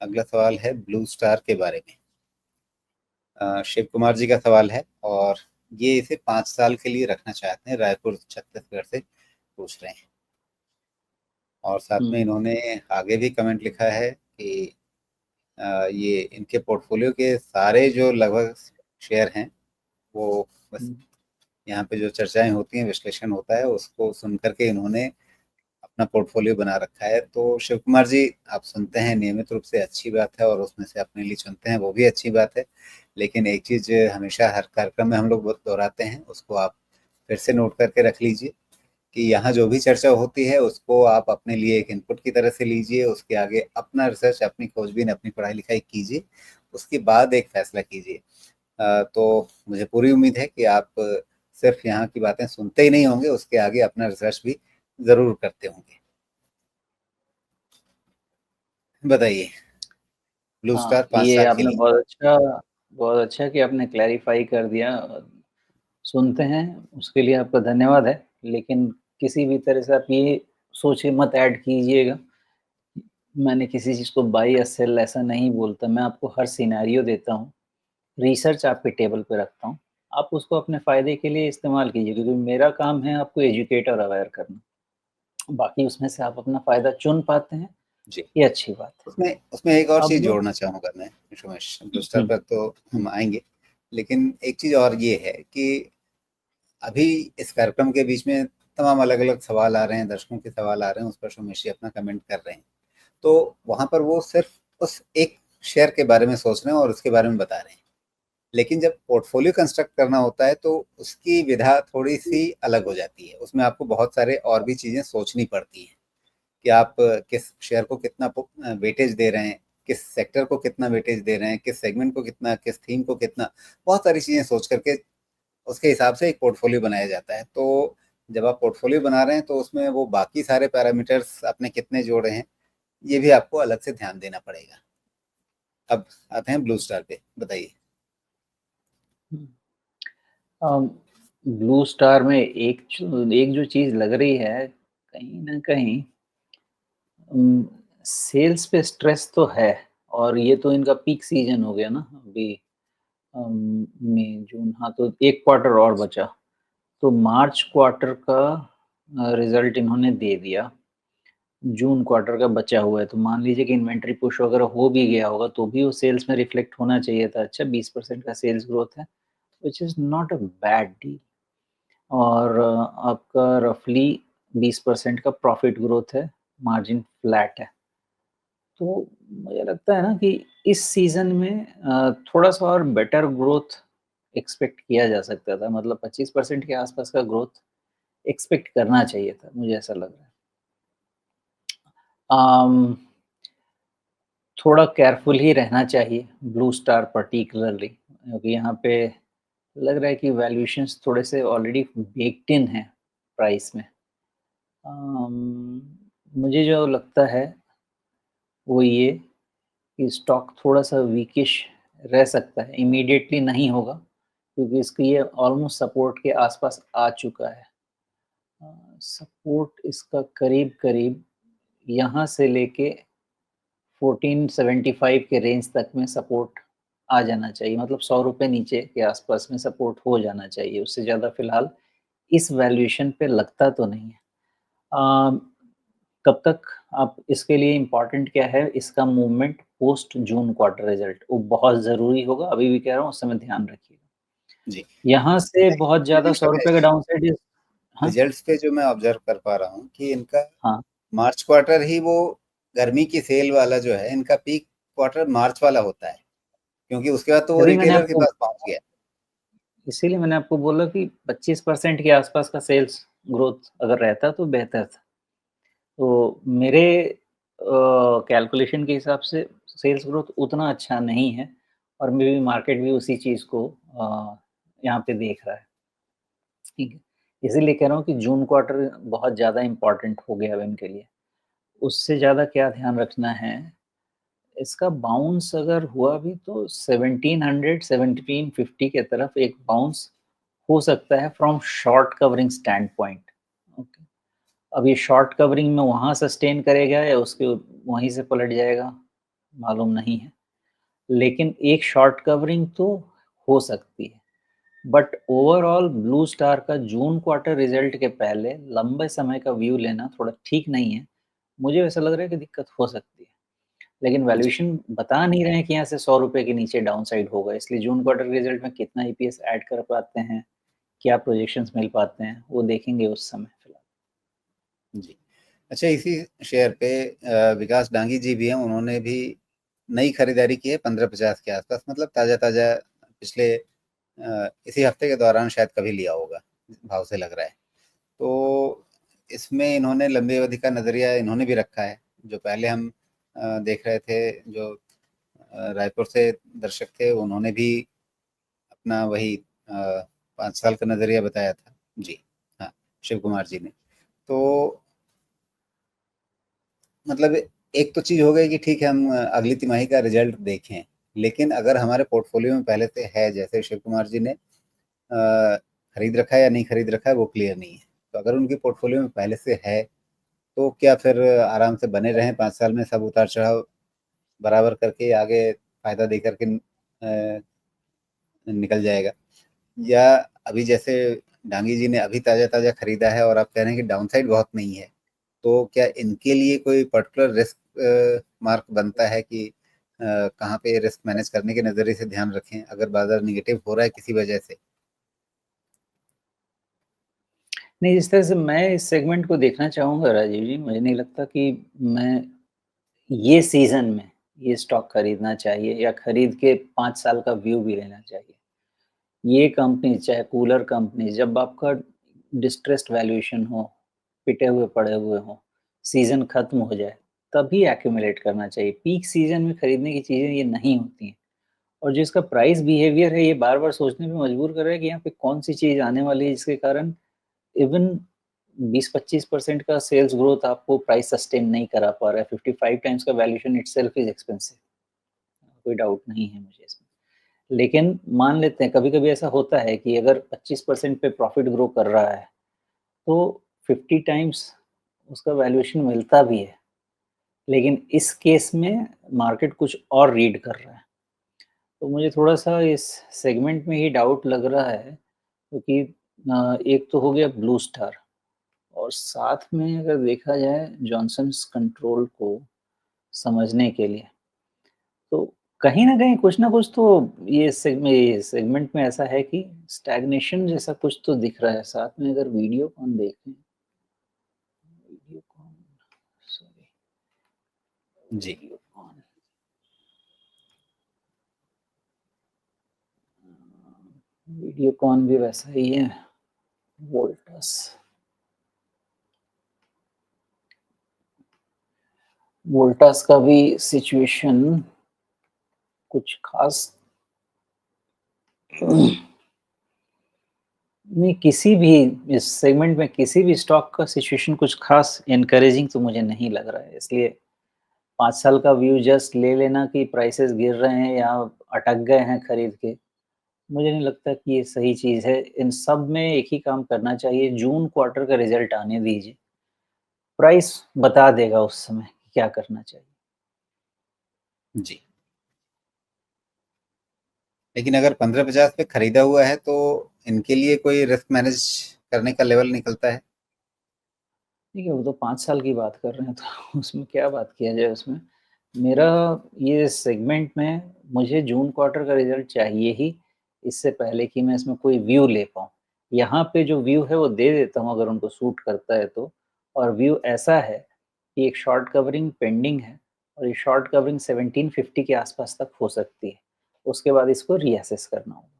अगला सवाल है ब्लू स्टार के बारे में। शिव कुमार जी का सवाल है और ये इसे 5 साल के लिए रखना चाहते हैं, रायपुर छत्तीसगढ़ से पूछ रहे हैं। और साथ में इन्होंने आगे भी कमेंट लिखा है कि ये इनके पोर्टफोलियो के सारे जो लगभग शेयर हैं वो बस यहाँ पे जो चर्चाएं होती हैं, विश्लेषण होता है, उसको सुन करके इन्होंने अपना पोर्टफोलियो बना रखा है। तो शिव कुमार जी, आप सुनते हैं नियमित रूप से, अच्छी बात है, और उसमें से अपने लिए चुनते हैं, वो भी अच्छी बात है। लेकिन एक चीज हमेशा हर कार्यक्रम में हम लोग बहुत दोहराते हैं, उसको आप फिर से नोट करके रख लीजिए कि यहाँ जो भी चर्चा होती है उसको आप अपने लिए एक इनपुट की तरह से लीजिए, उसके आगे अपना रिसर्च, अपनी खोजबीन, अपनी पढ़ाई लिखाई कीजिए, उसके बाद एक फैसला कीजिए। तो मुझे पूरी उम्मीद है कि आप सिर्फ यहाँ की बातें सुनते ही नहीं होंगे, उसके आगे अपना रिसर्च भी जरूर करते होंगे। बताइए, ब्लू हाँ, स्टार 5 ये साल के आपने लिए। बहुत अच्छा कि आपने क्लैरिफाई कर दिया। सुनते हैं, उसके लिए आपका धन्यवाद है। लेकिन किसी भी तरह से आप ये सोचे मत ऐड कीजिएगा, मैंने किसी चीज़ को बाय या सेल ऐसा नहीं बोलता। मैं आपको हर सिनेरियो देता हूँ, रिसर्च आपके टेबल पे रखता हूँ। आप उसको अपने फ़ायदे के लिए इस्तेमाल कीजिए, क्योंकि मेरा काम है आपको एजुकेट और अवेयर करना। बाकी उसमें से आप अपना फ़ायदा चुन पाते हैं, जी, ये अच्छी बात है। उसमें उसमें एक और चीज अब जोड़ना चाहूंगा मैं रमेश। ब्लू स्टार पर तो हुँ, हम आएंगे, लेकिन एक चीज और ये है कि अभी इस कार्यक्रम के बीच में तमाम अलग अलग सवाल आ रहे हैं, दर्शकों के सवाल आ रहे हैं, उस पर सोमेश जी अपना कमेंट कर रहे हैं। तो वहां पर वो सिर्फ उस एक शेयर के बारे में सोच रहे हैं और उसके बारे में बता रहे हैं। लेकिन जब पोर्टफोलियो कंस्ट्रक्ट करना होता है तो उसकी विधा थोड़ी सी अलग हो जाती है, उसमें आपको बहुत सारे और भी चीजें सोचनी पड़ती हैं कि आप किस शेयर को कितना वेटेज दे रहे हैं, किस सेक्टर को कितना वेटेज दे रहे हैं, किस सेगमेंट को कितना, किस थीम को कितना, बहुत सारी चीजें सोच करके उसके हिसाब से एक पोर्टफोलियो बनाया जाता है। तो जब आप पोर्टफोलियो बना रहे हैं तो उसमें वो बाकी सारे पैरामीटर्स आपने कितने जोड़े हैं, ये भी आपको अलग से ध्यान देना पड़ेगा। अब आते हैं ब्लू स्टार पे, बताइए। ब्लू स्टार में एक जो चीज़ लग रही है, कहीं न कहीं सेल्स पे स्ट्रेस तो है। और ये तो इनका पीक सीज़न हो गया ना अभी। मई, जून, हाँ, तो 1 क्वार्टर और बचा। तो मार्च क्वार्टर का रिज़ल्ट इन्होंने दे दिया। जून क्वार्टर का बचा हुआ है, तो मान लीजिए कि इन्वेंटरी पुश वगैरह हो भी गया होगा, तो भी वो सेल्स में रिफ्लेक्ट होना चाहिए था। अच्छा, 20% का सेल्स ग्रोथ है, which is not a bad deal. और आपका रफली 20% का प्रॉफिट ग्रोथ है, मार्जिन फ्लैट है। तो मुझे लगता है ना कि इस सीज़न में थोड़ा-सा और बेटर ग्रोथ एक्सपेक्ट किया जा सकता था। मतलब 25% के आसपास का ग्रोथ एक्सपेक्ट करना चाहिए था, मुझे ऐसा लग रहा है। अम, थोड़ा केयरफुल ही रहना चाहिए ब्लू स्टार पर्टिकुलरली, क्योंकि यहाँ पे लग रहा है कि वैल्यूएशंस थोड़े से ऑलरेडी बेक्ड इन हैं प्राइस में। अम, मुझे जो लगता है वो ये कि स्टॉक थोड़ा-सा वीकिश रह सकता है, इमीडिएटली नहीं होगा, क्योंकि इसकी ये ऑलमोस्ट सपोर्ट के आस-पास आ चुका है। सपोर्ट इसका करीब-करीब यहाँ से लेके 1475 के रेंज तक में सपोर्ट आ जाना चाहिए। मतलब ₹100 नीचे के आस-पास में सपोर्ट हो जाना चाहिए, उससे ज़्यादा फिलहाल इस वैल्यूएशन पे लगता तो नहीं है। अ, कब तक आप इसके लिए इम्पोर्टेंट क्या है, इसका मूवमेंट पोस्ट जून क्वार्टर रिजल्ट, वो बहुत ज़रूरी होगा, अभी भी कह रहा हूँ, उस समय ध्यान रखिएगा। जी, यहाँ से बहुत ज़्यादा नहीं ₹100 का रमेश, डाउनसाइड इज़। हाँ, रिजल्ट्स पे जो मैं ऑब्जर्व कर पा रहा हूँ कि इनका हाँ, मार्च क्वार्टर ही वो गर्मी की सेल वाला जो है, इनका पीक क्वार्टर मार्च वाला होता है, क्योंकि उसके बाद तो वो तभी मैंने रिटेलर के आपको पास पहुंच गया। इसीलिए मैंने आपको बोला कि 25% के आसपास का सेल्स ग्रोथ अगर रहता तो बेहतर था। तो मेरे कैलकुलेशन के हिसाब से सेल्स ग्रोथ उतना अच्छा नहीं है, और मे बी मार्केट भी उसी चीज़ को यहाँ पे देख रहा है। ठीक है। इसीलिए कह रहा हूँ कि जून क्वार्टर बहुत ज़्यादा इम्पोर्टेंट हो गया अब इनके लिए। उससे ज़्यादा क्या ध्यान रखना है, इसका बाउंस अगर हुआ भी तो 1700 1750 के तरफ एक बाउंस हो सकता है from short covering stand point. Okay. अब ये शॉर्ट कवरिंग में वहाँ सस्टेन करेगा या उसके वहीं से पलट जाएगा, मालूम नहीं है, लेकिन एक शॉर्ट कवरिंग तो हो सकती है। बट ओवरऑल ब्लू स्टार का जून क्वार्टर रिजल्ट के पहले लंबे समय का व्यू लेना थोड़ा ठीक नहीं है। मुझे वैसा लग रहा है कि दिक्कत हो सकती है, लेकिन जी। वैल्यूएशन बता नहीं रहे हैं कि यहाँ से ₹100 के नीचे डाउनसाइड होगा, इसलिए जून क्वार्टर के रिजल्ट में कितना ईपीएस ऐड कर पाते हैं, क्या प्रोजेक्शंस मिल पाते हैं, वो देखेंगे उस समय फिलहाल। जी। अच्छा, इसी शेयर पे विकास डांगी जी भी हैं, उन्होंने भी नई खरीदारी की है 15.50 के आसपास, मतलब ताज़ा-ताज़ा पिछले इसी हफ्ते के दौरान शायद कभी लिया होगा, भाव से लग रहा है। तो इसमें इन्होंने लंबी अवधि का नज़रिया इन्होंने भी रखा है, जो पहले हम देख रहे थे, जो रायपुर से दर्शक थे, उन्होंने भी अपना वही 5 साल का नज़रिया बताया था। जी, हाँ, शिव कुमार जी ने। तो मतलब एक तो चीज़ हो गई कि ठीक है, हम अगली तिमाही का रिजल्ट देखें, लेकिन अगर हमारे पोर्टफोलियो में पहले से है, जैसे शिव कुमार जी ने खरीद रखा है या नहीं खरीद रखा है, वो क्लियर नहीं है। तो अगर उनके पोर्टफोलियो में पहले से है, तो क्या फिर आराम से बने रहें 5 साल में, सब उतार चढ़ाव बराबर करके आगे फ़ायदा दे कर के निकल जाएगा? या अभी जैसे डांगी जी ने अभी ताज़ा-ताज़ा खरीदा है और आप कह रहे हैं कि डाउनसाइड बहुत नहीं है, तो क्या इनके लिए कोई पर्टिकुलर रिस्क मार्क बनता है कि कहाँ पे रिस्क मैनेज करने के नज़रिए से ध्यान रखें, अगर बाज़ार नेगेटिव हो रहा है किसी वजह से? नहीं, जिस तरह से मैं इस सेगमेंट को देखना चाहूँगा राजीव जी, मुझे नहीं लगता कि मैं ये सीज़न में ये स्टॉक खरीदना चाहिए या खरीद के 5 साल का व्यू भी लेना चाहिए। ये कंपनी चाहे कूलर कंपनी जब आपका डिस्ट्रेस्ड वैल्यूएशन हो, पिटे हुए पड़े हुए हों, सीज़न खत्म हो जाए, तभी एक्यूमुलेट करना चाहिए। पीक सीज़न में खरीदने की चीज़ें ये नहीं होती हैं और जो इसका प्राइस बिहेवियर है, ये बार-बार सोचने पे मजबूर कर रहा है कि यहाँ पे कौन-सी चीज़ आने वाली है जिसके कारण इवन 20-25% का सेल्स ग्रोथ आपको प्राइस सस्टेन नहीं करा पा रहा है। 55 टाइम्स का वैल्यूएशन इटसेल्फ इज़ एक्सपेंसिव, कोई डाउट नहीं है मुझे इसमें। लेकिन मान लेते हैं कभी-कभी ऐसा होता है कि अगर 25% पे प्रॉफिट ग्रो कर रहा है, तो 50 टाइम्स उसका वैल्यूएशन मिलता भी है। लेकिन इस केस में मार्केट कुछ और रीड कर रहा है। तो मुझे थोड़ा-सा इस सेगमेंट में ही डाउट लग रहा है क्योंकि एक तो हो गया ब्लू स्टार और साथ में अगर देखा जाए जॉनसन्स कंट्रोल को समझने के लिए, तो कहीं न कहीं कुछ ना कुछ तो ये सेगमेंट में ऐसा है कि स्टैग्नेशन जैसा कुछ तो दिख रहा है। साथ में अगर वीडियोकॉन देखें, वीडियोकॉन सॉरी जी। वीडियोकॉन वीडियोकॉन भी वैसा ही है, वोल्टस वोल्टास का भी सिचुएशन कुछ खास नहीं, किसी भी इस सेगमेंट में किसी भी स्टॉक का सिचुएशन कुछ खास एनकरेजिंग तो मुझे नहीं लग रहा है। इसलिए 5 साल का व्यू जस्ट ले लेना कि प्राइसेस गिर रहे हैं या अटक गए हैं खरीद के, मुझे नहीं लगता कि ये सही चीज़ है। इन सब में एक ही काम करना चाहिए, जून क्वार्टर का रिज़ल्ट आने दीजिए। प्राइस बता देगा उस समय कि क्या करना चाहिए। जी। लेकिन अगर 15-50 पे खरीदा हुआ है, तो इनके लिए कोई रिस्क मैनेज करने का लेवल निकलता है? ठीक है, वो तो 5 साल की बात कर रहे हैं तो उसमें क्या बात किया जाए उसमें। मेरा ये सेगमेंट में मुझे जून क्वार्टर का रिज़ल्ट चाहिए ही, इससे पहले कि मैं इसमें कोई व्यू ले पाऊँ। यहाँ पे जो व्यू है वो दे देता हूँ अगर उनको सूट करता है तो, और व्यू ऐसा है कि एक शॉर्ट कवरिंग पेंडिंग है और ये शॉर्ट कवरिंग 1750 के आसपास तक हो सकती है। उसके बाद इसको रीअसेस करना होगा।